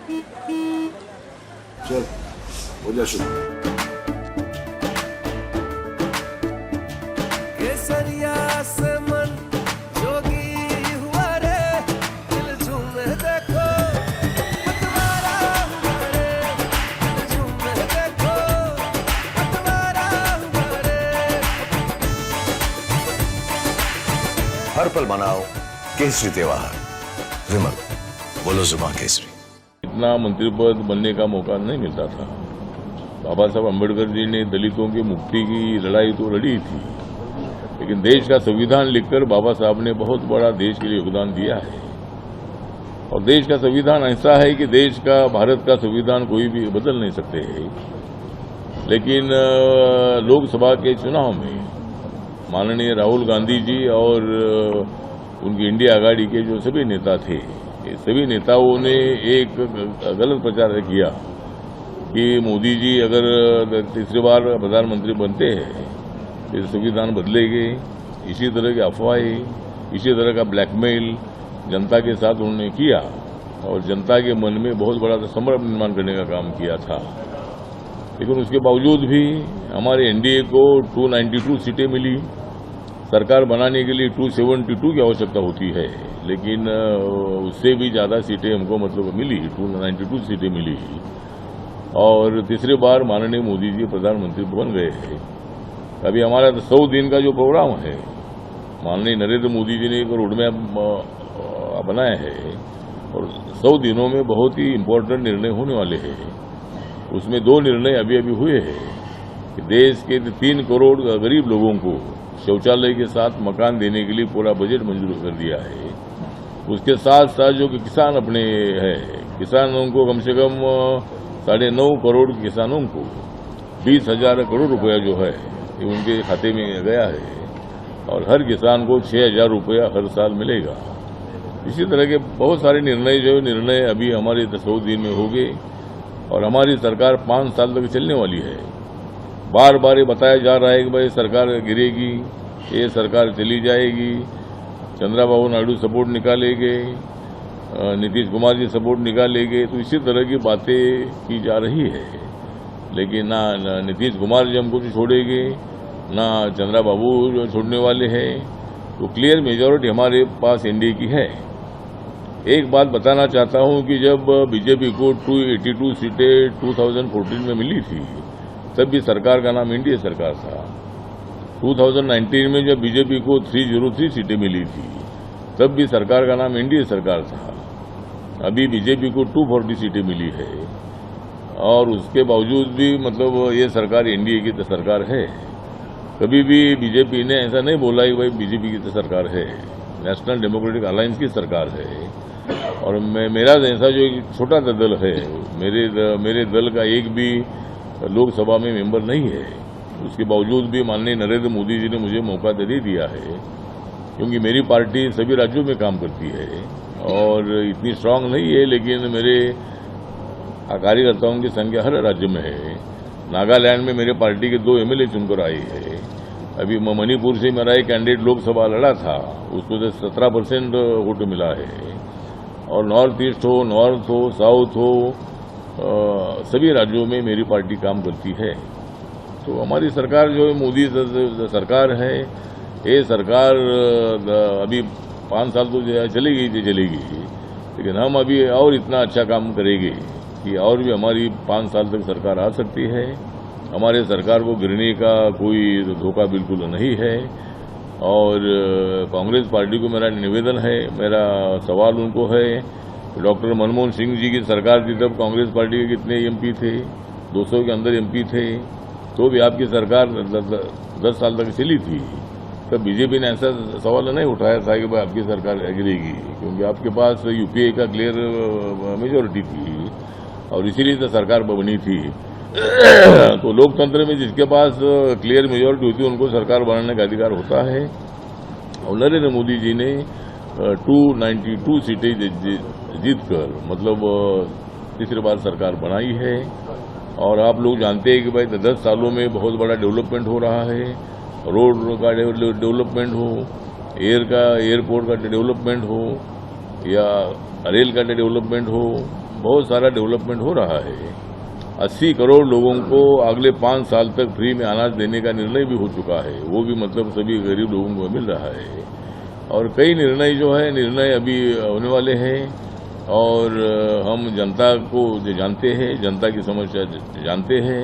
चल हो जा शुरू। केसरिया से मन जोगी हुआ रे, दिल झूमे देखो पतवारा हुआ रे, दिल झूमे देखो पतवारा हुआ रे। हर पल मनाओ केसरी त्योहार। विमल, बोलो जुबान केसरी। इतना मंत्री पद बनने का मौका नहीं मिलता था। बाबा साहब अम्बेडकर जी ने दलितों की मुक्ति की लड़ाई तो लड़ी थी, लेकिन देश का संविधान लिखकर बाबा साहब ने बहुत बड़ा देश के लिए योगदान दिया है। और देश का संविधान ऐसा है कि देश का, भारत का संविधान कोई भी बदल नहीं सकते है। लेकिन लोकसभा के चुनाव में माननीय राहुल गांधी जी और उनकी इंडिया आघाड़ी के जो सभी नेता थे, सभी नेताओं ने एक गलत प्रचार किया कि मोदी जी अगर तीसरी बार प्रधानमंत्री बनते हैं तो संविधान बदलेंगे। इसी तरह की अफवाहें, इसी तरह का ब्लैकमेल जनता के साथ उन्होंने किया और जनता के मन में बहुत बड़ा संभ्रम निर्माण करने का काम किया था। लेकिन उसके बावजूद भी हमारे एनडीए को 292 सीटें मिली। सरकार बनाने के लिए 272 की आवश्यकता होती है, लेकिन उससे भी ज़्यादा सीटें हमको मिली, 292 सीटें मिली। और तीसरी बार माननीय मोदी जी प्रधानमंत्री बन गए हैं। अभी हमारा 100 दिन का जो प्रोग्राम है, माननीय नरेंद्र मोदी जी ने एक रोड मैप बनाया है और 100 दिनों में बहुत ही इम्पोर्टेंट निर्णय होने वाले हैं। उसमें 2 निर्णय अभी अभी हुए हैं कि देश के 3 करोड़ गरीब लोगों को शौचालय के साथ मकान देने के लिए पूरा बजट मंजूर कर दिया है। उसके साथ साथ जो कि किसान अपने हैं, किसानों को कम से कम 9.5 करोड़ किसानों को 20,000 करोड़ रुपया जो है ये उनके खाते में गया है और हर किसान को 6,000 रुपया हर साल मिलेगा। इसी तरह के बहुत सारे निर्णय अभी हमारे 100 दिन में हो गए और हमारी सरकार 5 साल तक चलने वाली है। बार बार ये बताया जा रहा है कि भाई सरकार गिरेगी, ये सरकार चली जाएगी, चंद्रबाबू नायडू सपोर्ट निकालेंगे, नीतीश कुमार जी सपोर्ट निकालेंगे, तो इसी तरह की बातें की जा रही है। लेकिन ना नीतीश कुमार जी हमको छोड़ेंगे, ना चंद्रबाबू जो छोड़ने वाले हैं। तो क्लियर मेजॉरिटी हमारे पास एनडीए की है। एक बात बताना चाहता हूं कि जब बीजेपी को 282 सीटें 2014 में मिली थी, तब भी सरकार का नाम एनडीए सरकार था। 2019 में जब बीजेपी को 303 सीटें मिली थी, तब भी सरकार का नाम एनडीए सरकार था। अभी बीजेपी को 240 सीटें मिली है और उसके बावजूद भी ये सरकार एनडीए की सरकार है। कभी भी बीजेपी ने ऐसा नहीं बोला कि भाई बीजेपी की सरकार है, नेशनल डेमोक्रेटिक अलायंस की सरकार है। और मेरा जैसा जो एक छोटा दल है, मेरे दल का एक भी लोकसभा में मेंबर नहीं है, उसके बावजूद भी माननीय नरेंद्र मोदी जी ने मुझे मौका दे दिया है, क्योंकि मेरी पार्टी सभी राज्यों में काम करती है और इतनी स्ट्रांग नहीं है, लेकिन मेरे कार्यकर्ताओं की संख्या हर राज्य में है। नागालैंड में मेरे पार्टी के 2 एमएलए चुनकर आए हैं। अभी मणिपुर से मेरा एक कैंडिडेट लोकसभा लड़ा था, उसको 17% वोट मिला है। और नॉर्थ ईस्ट हो, नॉर्थ हो, साउथ हो, सभी राज्यों में मेरी पार्टी काम करती है। तो हमारी सरकार जो मोदी सरकार है, ये सरकार अभी 5 साल तो चलेगी, लेकिन हम अभी और इतना अच्छा काम करेंगे कि और भी हमारी 5 साल तक सरकार आ सकती है। हमारे सरकार को गिरने का कोई धोखा बिल्कुल नहीं है। और कांग्रेस पार्टी को मेरा निवेदन है, मेरा सवाल उनको है, डॉक्टर मनमोहन सिंह जी की सरकार थी तब कांग्रेस पार्टी के कितने एमपी थे? 200 के अंदर एमपी थे, तो भी आपकी सरकार 10 साल तक चली थी। तब बीजेपी ने ऐसा सवाल नहीं उठाया था कि भाई आपकी सरकार गिरेगी, क्योंकि आपके पास यूपीए का क्लियर मेजोरिटी थी और इसीलिए तो सरकार बनी थी। तो लोकतंत्र में जिसके पास क्लियर मेजोरिटी होती है उनको सरकार बनाने का अधिकार होता है। और नरेंद्र मोदी जी ने 292 सीटें जीतकर तीसरी बार सरकार बनाई है। और आप लोग जानते हैं कि भाई 10 सालों में बहुत बड़ा डेवलपमेंट हो रहा है। रोड का डेवलपमेंट हो, एयरपोर्ट का डेवलपमेंट हो या रेल का डेवलपमेंट हो, बहुत सारा डेवलपमेंट हो रहा है। 80 करोड़ लोगों को अगले 5 साल तक फ्री में अनाज देने का निर्णय भी हो चुका है, वो भी मतलब सभी गरीब लोगों को मिल रहा है। और कई निर्णय अभी होने वाले हैं और हम जनता को जानते हैं, जनता की समस्या जानते हैं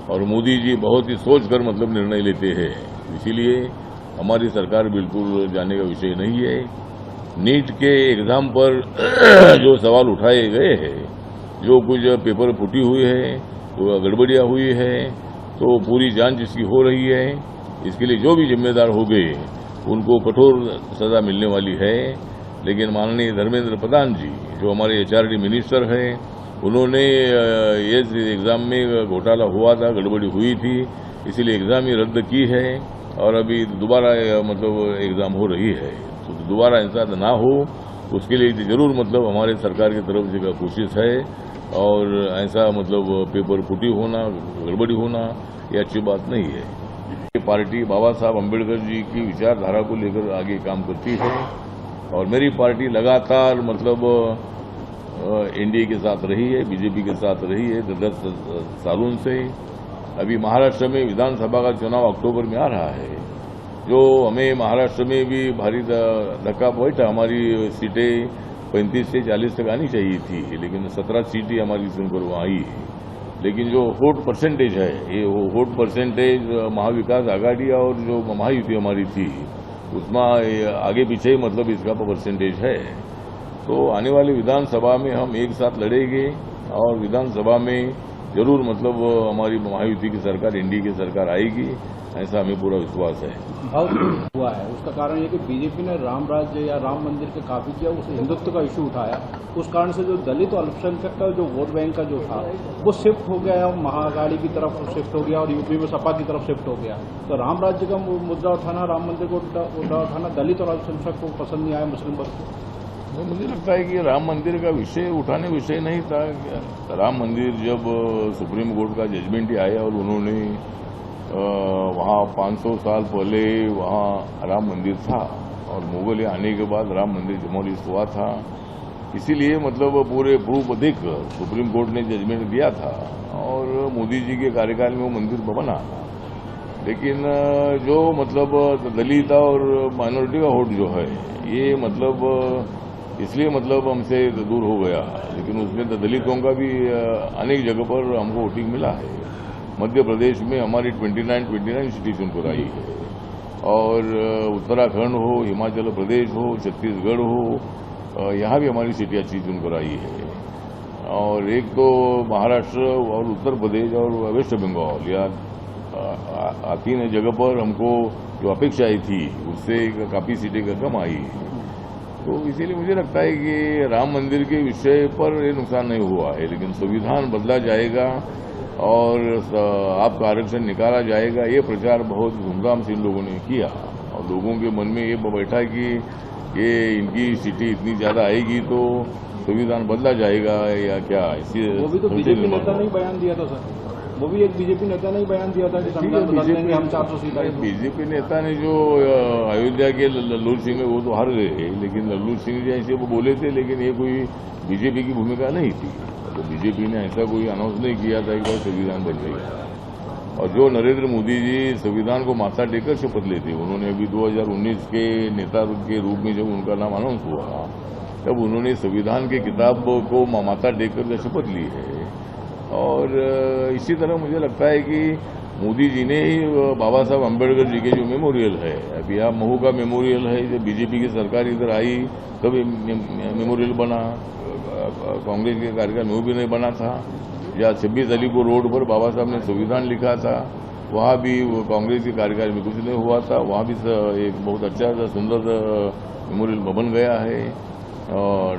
और मोदी जी बहुत ही सोचकर मतलब निर्णय लेते हैं। इसीलिए हमारी सरकार बिल्कुल जाने का विषय नहीं है। नीट के एग्जाम पर जो सवाल उठाए गए हैं, जो कुछ पेपर फूटी हुई है, वो गड़बड़ियां हुई है, तो पूरी जांच इसकी हो रही है। इसके लिए जो भी जिम्मेदार हो गए उनको कठोर सजा मिलने वाली है। लेकिन माननीय धर्मेंद्र प्रधान जी, जो हमारे HRD मिनिस्टर हैं, उन्होंने ये एग्जाम में घोटाला हुआ था, गड़बड़ी हुई थी, इसीलिए एग्जाम ही रद्द की है और अभी दोबारा मतलब एग्जाम हो रही है। तो दोबारा ऐसा ना हो उसके लिए जरूर मतलब हमारे सरकार की तरफ से कोशिश है और ऐसा मतलब पेपर फूटी होना, गड़बड़ी होना ये अच्छी बात नहीं है। ये पार्टी बाबा साहब अम्बेडकर जी की विचारधारा को लेकर आगे काम करती है और मेरी पार्टी लगातार मतलब NDA के साथ रही है, BJP के साथ रही है 10 सालों से। अभी महाराष्ट्र में विधानसभा का चुनाव अक्टूबर में आ रहा है, जो हमें महाराष्ट्र में भी भारी धक्का बैठा। हमारी सीटें 35 से 40 तक आनी चाहिए थी, लेकिन 17 सीटें हमारी सुनकर वहाँ आई। लेकिन जो वोट परसेंटेज है, ये वोट परसेंटेज महाविकास आघाड़ी और जो महायुति हमारी थी उसमें आगे पीछे मतलब इसका परसेंटेज है। तो आने वाली विधानसभा में हम एक साथ लड़ेंगे और विधानसभा में जरूर मतलब हमारी महायुति की सरकार, NDA की सरकार आएगी, ऐसा हमें पूरा विश्वास है। बहुत हुआ है, उसका कारण ये कि बीजेपी ने राम राज्य या राम मंदिर के काफी किया, उस हिंदुत्व का इशू उठाया। उस कारण से जो दलित और अल्पसंख्यक का जो वोट बैंक का जो था वो शिफ्ट हो गया, महाअघाड़ी की तरफ शिफ्ट हो गया और यूपी में सपा की तरफ शिफ्ट हो गया। तो राम राज्य का मुद्दा उठाना, राम मंदिर को मुद्दा उठाना दलित और अल्पसंख्यक को पसंद नहीं आया, मुस्लिम वर्ग को। मुझे लगता है कि राम मंदिर का विषय विषय नहीं था। राम मंदिर जब सुप्रीम कोर्ट का जजमेंट ही आया और उन्होंने वहाँ 500 साल पहले वहाँ राम मंदिर था और मुगल आने के बाद राम मंदिर डिमोलिश हुआ था, इसीलिए मतलब पूरे प्रूफ देखकर सुप्रीम कोर्ट ने जजमेंट दिया था और मोदी जी के कार्यकाल में वो मंदिर बना। लेकिन जो मतलब दलित और माइनॉरिटी का वोट जो है ये मतलब इसलिए मतलब हमसे दूर हो गया, लेकिन उसमें तो दलितों का भी अनेक जगह पर हमको वोटिंग मिला है। मध्य प्रदेश में हमारी 29 सीटें चुनकर आई है और उत्तराखंड हो, हिमाचल प्रदेश हो, छत्तीसगढ़ हो, यहाँ भी हमारी सीटें अच्छी चुनकर आई है। और एक तो महाराष्ट्र और उत्तर प्रदेश और वेस्ट बंगाल, या 3 जगह पर हमको जो अपेक्षाएं थी उससे काफ़ी सीटें कम आई। तो इसीलिए मुझे लगता है कि राम मंदिर के विषय पर ये नुकसान नहीं हुआ है, लेकिन संविधान बदला जाएगा और आपका आरक्षण निकाला जाएगा, ये प्रचार बहुत धूमधाम से इन लोगों ने किया और लोगों के मन में ये बैठा कि ये इनकी सीटें इतनी ज़्यादा आएगी तो संविधान बदला जाएगा या क्या। वो भी तो बीजेपी नेता ने बयान दिया था सर, वो भी एक बीजेपी नेता ने बयान दिया था कि संविधान बदल देंगे हम 400 सीटें। बीजेपी नेता ने जो अयोध्या के लल्लू सिंह वो तो हार गए, लेकिन लल्लू सिंह जैसे वो बोले थे, लेकिन ये कोई बीजेपी की भूमिका नहीं थी। तो बीजेपी ने ऐसा कोई अनाउंस नहीं किया था कि संविधान बन जाएगा। और जो नरेंद्र मोदी जी संविधान को माथा टेकर शपथ लेते, उन्होंने अभी 2019 के नेता के रूप में जब उनका नाम अनाउंस हुआ तब उन्होंने संविधान के किताब को माथा टेकर शपथ ली है। और इसी तरह मुझे लगता है कि मोदी जी ने ही बाबा साहब अम्बेडकर जी के जो मेमोरियल है, अभी यहाँ महू का मेमोरियल है, जब बीजेपी की सरकार इधर आई तब मेमोरियल बना, कांग्रेस के कार्यकाल में वो भी नहीं बना था। या 26 अलीपुर रोड पर बाबा साहब ने संविधान लिखा था, वहाँ भी कांग्रेस के कार्यकाल में कुछ नहीं हुआ था, वहाँ भी एक बहुत अच्छा सुंदर मेमोरियल बन गया है और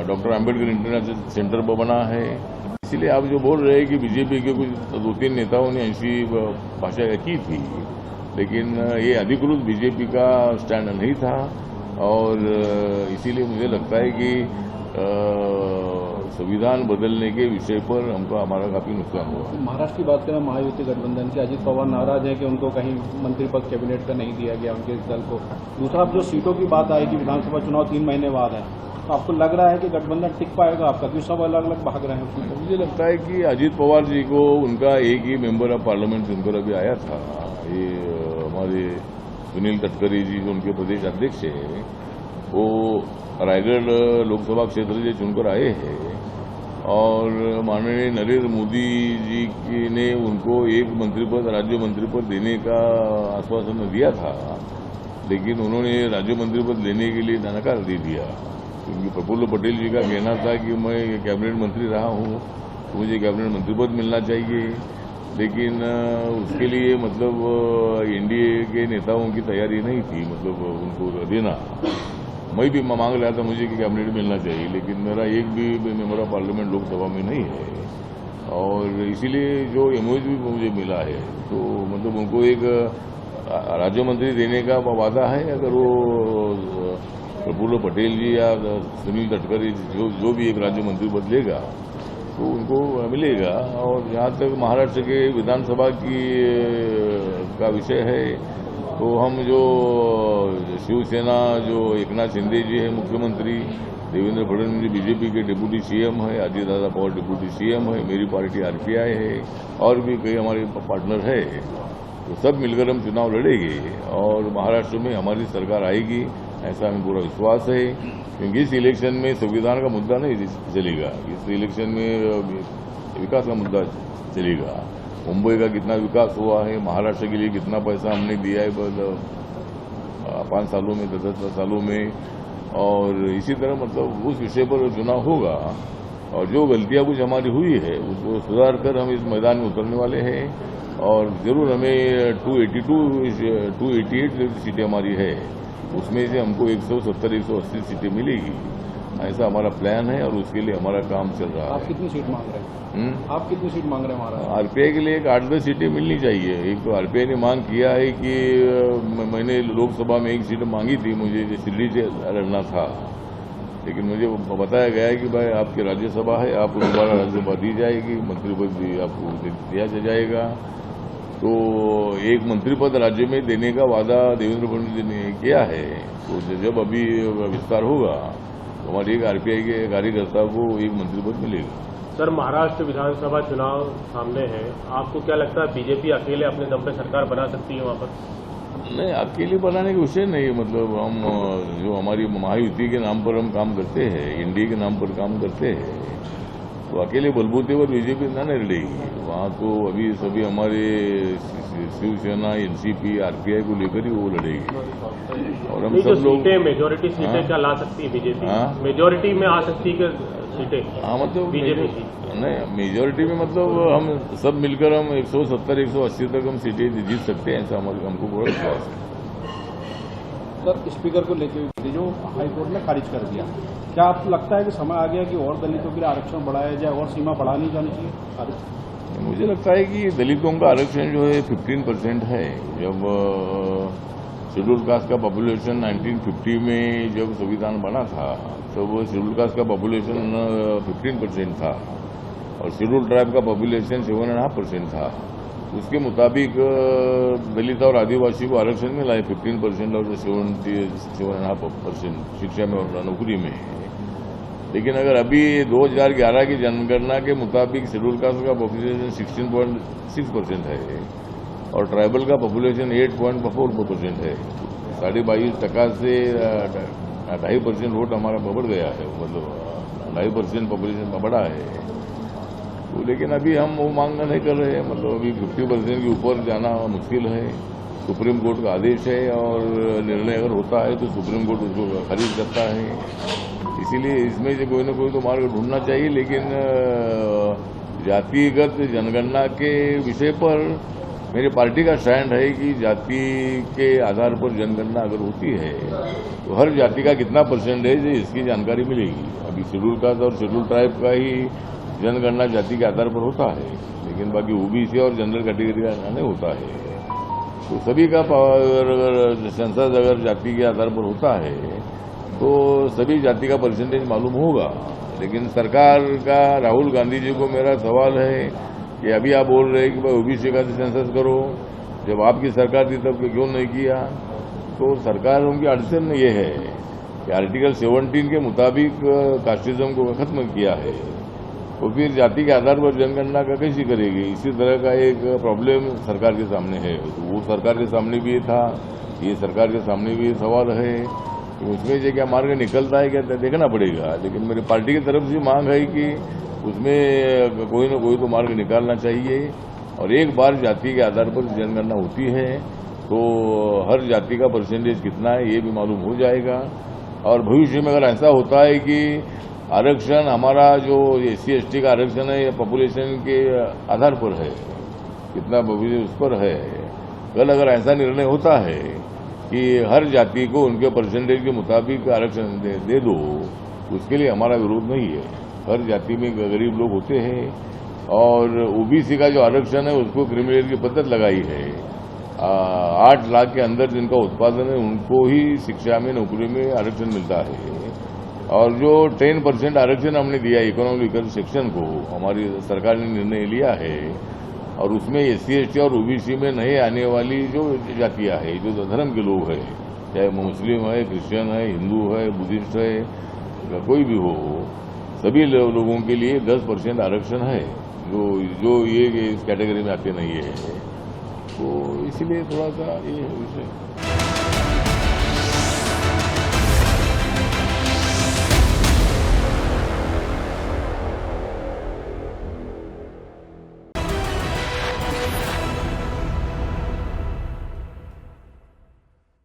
डॉक्टर अम्बेडकर इंटरनेशनल सेंटर बना है। इसीलिए आप जो बोल रहे हैं कि बीजेपी के कुछ 2-3 नेताओं ने ऐसी भाषा की थी, लेकिन ये अधिकृत बीजेपी का स्टैंड नहीं था और इसीलिए मुझे लगता है कि संविधान बदलने के विषय पर हमको हमारा काफी नुकसान हुआ। महाराष्ट्र की बात करें, महायुति गठबंधन से अजित पवार नाराज है कि उनको कहीं मंत्री पद कैबिनेट का नहीं दिया गया उनके दल को। दूसरा, जो सीटों की बात आई कि विधानसभा चुनाव 3 महीने बाद है, तो आपको लग रहा है कि गठबंधन टिक पाएगा आपका, क्योंकि सब अलग अलग भाग रहे हैं उसमें? मुझे लगता है कि अजित पवार जी को उनका एक ही मेंबर ऑफ पार्लियामेंट चुनकर अभी आया था। ये हमारे सुनील तटकरे जी जो उनके प्रदेश अध्यक्ष है, वो रायगढ़ लोकसभा क्षेत्र से चुनकर आए हैं और माननीय नरेंद्र मोदी जी ने उनको एक मंत्री पद, राज्य मंत्री पद देने का आश्वासन दिया था, लेकिन उन्होंने राज्य मंत्री पद लेने के लिए नकार दे दिया, क्योंकि प्रफुल्ल पटेल जी का कहना था कि मैं कैबिनेट मंत्री रहा हूं तो मुझे कैबिनेट मंत्री पद मिलना चाहिए, लेकिन उसके लिए मतलब एनडीए के नेताओं की तैयारी नहीं थी, मतलब उनको देना। मैं भी मांग रहा था मुझे कि कैबिनेट मिलना चाहिए, लेकिन मेरा एक भी मेंबर ऑफ पार्लियामेंट लोकसभा में नहीं है और इसीलिए जो एमओयू भी मुझे मिला है, तो मतलब उनको एक राज्य मंत्री देने का वादा है। अगर वो प्रफुल्ल पटेल जी या सुनील तटकरे जो भी एक राज्य मंत्री पद लेगा तो उनको मिलेगा। और जहाँ तक महाराष्ट्र के विधानसभा का विषय है, तो हम जो शिवसेना जो एकनाथ शिंदे जी है मुख्यमंत्री, देवेंद्र फडणवीस जी बीजेपी के डिप्यूटी सीएम है, अजित दादा पवार डिप्यूटी सीएम है, मेरी पार्टी आरपीआई है और भी कई हमारे पार्टनर है, तो सब मिलकर हम चुनाव लड़ेंगे और महाराष्ट्र में हमारी सरकार आएगी, ऐसा हमें पूरा विश्वास है। क्योंकि इस इलेक्शन में संविधान का मुद्दा नहीं चलेगा, इस इलेक्शन में विकास का मुद्दा चलेगा। मुंबई का कितना विकास हुआ है, महाराष्ट्र के लिए कितना पैसा हमने दिया है 5 सालों में, 10 सालों में, और इसी तरह मतलब उस विषय पर चुनाव होगा और जो गलतियां कुछ हमारी हुई है उसको सुधार कर हम इस मैदान में उतरने वाले हैं और जरूर हमें 288 सीटें हमारी है, उसमें से हमको 170-180 सीटें मिलेगी, ऐसा हमारा प्लान है और उसके लिए हमारा काम चल रहा है। आप कितनी सीट मांग रहे हैं? आप कितनी सीट मांग रहे हैं? हमारा आरपीआई के लिए 8-10 सीटें मिलनी चाहिए। एक तो आरपीआई ने मांग किया है कि मैंने लोकसभा में 1 सीट मांगी थी, मुझे दिल्ली से लड़ना था, लेकिन मुझे बताया गया है कि भाई आपकी राज्यसभा है, आपको दोबारा राज्यसभा दी जाएगी, मंत्री पद भी आपको दिया जाएगा। तो एक मंत्री पद राज्य में देने का वादा देवेंद्र फडणवीस जी ने किया है, तो जब अभी विस्तार होगा तो हमारे एक आरपीआई के कार्यकर्ता को एक मंत्री पद मिलेगा। सर, महाराष्ट्र विधानसभा चुनाव सामने है, आपको क्या लगता है बीजेपी अकेले अपने दम पे सरकार बना सकती है वहां पर? नहीं, अकेले बनाने का विषय नहीं, मतलब हम जो हमारी महायुति के नाम पर हम काम करते हैं, एनडीए के नाम पर काम करते हैं, तो अकेले बलबूते पर बीजेपी ना नहीं लड़ेगी। वहाँ तो अभी सभी हमारे शिवसेना, एनसीपी, आरपीआई को लेकर ही वो लड़ेगी और हम सब लोग मेजोरिटी सीटें क्या ला सकती है बीजेपी? मेजोरिटी में आ सकती है सीटें? हाँ, मतलब बीजेपी नहीं, मेजोरिटी में मतलब हम सब मिलकर हम 170-180 तक हम सीटें जीत सकते हैं, ऐसा हमको पूरा विश्वास है। सर, स्पीकर को लेकर जो हाईकोर्ट ने खारिज कर दिया, क्या आपको लगता है कि समय आ गया कि और दलितों के लिए आरक्षण बढ़ाया जाए और सीमा बढ़ानी जानी चाहिए? मुझे लगता है कि दलितों का आरक्षण जो है 15% है। जब शेड्यूल कास्ट का पॉपुलेशन 1950 में जब संविधान बना था तब तो शेड्यूल कास्ट का पॉपुलेशन 15% था और शेड्यूल ट्राइब का पॉपुलेशन 7.5% था। उसके मुताबिक दलित और आदिवासी को आरक्षण मिला है 15% और 7.5% शिक्षा में और नौकरी में। लेकिन अगर अभी 2011 की जनगणना के मुताबिक शेड्यूल कास्ट का पॉपुलेशन 16.6% है और ट्राइबल का पॉपुलेशन 8.4% है। 22.5% से 2.5% वोट हमारा बढ़ गया है, मतलब 2.5% पॉपुलेशन बढ़ा है। तो लेकिन अभी हम वो मांग नहीं कर रहे हैं, मतलब अभी 50% के ऊपर जाना मुश्किल है। सुप्रीम कोर्ट का आदेश है और निर्णय अगर होता है तो सुप्रीम कोर्ट उसको खारिज करता है। इसीलिए इसमें से कोई ना कोई तो मार्ग ढूंढना चाहिए, लेकिन जातिगत जनगणना के विषय पर मेरी पार्टी का स्टैंड है कि जाति के आधार पर जनगणना अगर होती है तो हर जाति का कितना परसेंटेज है इसकी जानकारी मिलेगी। अभी शेड्यूल कास्ट और शेड्यूल ट्राइब का ही जनगणना जाति के आधार पर होता है, लेकिन बाकी ओबीसी और जनरल कैटेगरी का नहीं होता है। तो सभी का सेंसस अगर जाति के आधार पर होता है तो सभी जाति का परसेंटेज मालूम होगा। लेकिन सरकार का, राहुल गांधी जी को मेरा सवाल है कि अभी आप बोल रहे हैं कि भाई ओबीसी का सेंसस करो, जब आपकी सरकार थी तब क्यों नहीं किया? तो सरकारों की अड़चन ये है कि आर्टिकल 17 के मुताबिक कास्टिज्म को खत्म किया है, तो फिर जाति के आधार पर जनगणना का कैसी करेगी? इसी तरह का एक प्रॉब्लम सरकार के सामने है। तो वो सरकार के सामने भी था, ये सरकार के सामने भी सवाल है कि उसमें जो क्या मार्ग निकलता है क्या देखना पड़ेगा। लेकिन मेरी पार्टी की तरफ से मांग है कि उसमें कोई ना कोई तो मार्ग निकालना चाहिए, और एक बार जाति के आधार पर जनगणना होती है तो हर जाति का परसेंटेज कितना है ये भी मालूम हो जाएगा। और भविष्य में अगर ऐसा होता है कि आरक्षण हमारा जो SC ST का आरक्षण है, पॉपुलेशन के आधार पर है, कितना पॉपुलेशन उस पर है, कल अगर ऐसा निर्णय होता है कि हर जाति को उनके परसेंटेज के मुताबिक आरक्षण दे दो, उसके लिए हमारा विरोध नहीं है। हर जाति में गरीब लोग होते हैं, और ओबीसी का जो आरक्षण है उसको क्रिमिनल की पद्धत लगाई है। 8 लाख के अंदर जिनका उत्पादन है उनको ही शिक्षा में, नौकरी में आरक्षण मिलता है। और जो 10% आरक्षण हमने दिया इकोनॉमिकल सेक्शन को, हमारी सरकार ने निर्णय लिया है, और उसमें SC ST और ओबीसी में नहीं आने वाली जो जातियां है, जो धर्म के लोग हैं, चाहे मुस्लिम है, क्रिश्चियन है, हिंदू है, बुद्धिस्ट है, कोई भी हो, सभी लोगों के लिए 10% आरक्षण है, जो ये इस कैटेगरी में आते नहीं है। तो इसलिए थोड़ा सा ये विषय